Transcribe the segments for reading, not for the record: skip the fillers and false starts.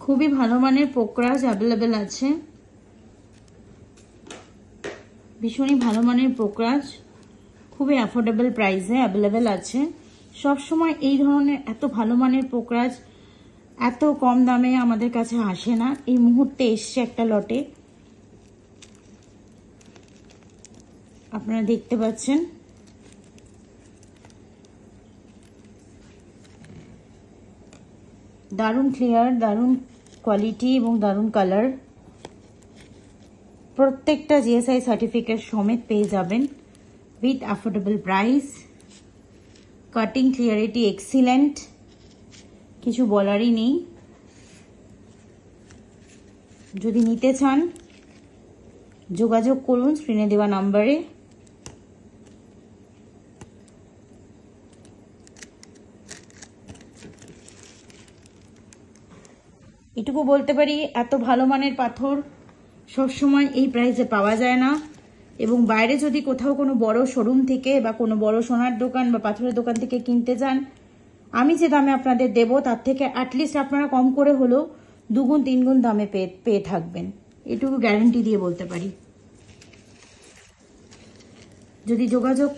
খুবই ভালো মানের পোকরাজ অ্যাভেলেবেল আছে, ভীষণই ভালো মানের পোকরাজ, খুবই অ্যাফোর্ডেবল প্রাইসে অ্যাভেলেবেল আছে। সব সময় এই ধরনের এত ভালো মানের পোকরাজ এত কম দামে আমাদের কাছে আসে না। এই মুহূর্তে এসছে একটা লটে, আপনারা দেখতে পাচ্ছেন। দারুণ ক্লিয়ার, দারুণ কোয়ালিটি এবং দারুণ কালার। প্রত্যেকটা জিএসআই সার্টিফিকেট সমেত পেয়ে যাবেন with affordable price. Cutting clarity excellent, কিছু বলারই নেই। যদি নিতে চান যোগাযোগ করুন স্ক্রিনে দেওয়া নাম্বারে। এটুকু বলতে পারি, এত ভালো মানের পাথর সবসময় এই প্রাইসে পাওয়া যায় না। এবং বাইরে যদি কোথাও কোনো বড় শোরুম থেকে বা কোনো বড় সোনার দোকান বা পাথরের দোকান থেকে কিনতে যান, আমি যে দামে আপনাদের দেব তার থেকে অ্যাটলিস্ট আপনারা কম করে হলেও 2 গুণ 3 গুণ দামে পেয়ে থাকবেন, এটুকু গ্যারান্টি দিয়ে বলতে পারি। যদি যোগাযোগ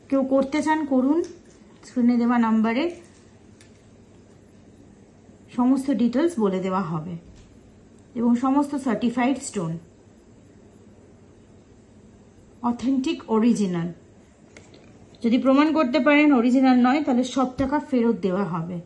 কেউ করতে চান করুন, স্ক্রিনে দেওয়া নাম্বারে সমস্ত ডিটেলস বলে দেওয়া হবে এবং সমস্ত সার্টিফাইড স্টোন, অথেন্টিক অরিজিনাল। যদি প্রমাণ করতে পারেন অরিজিনাল নয় তাহলে সব টাকা ফেরত দেওয়া হবে।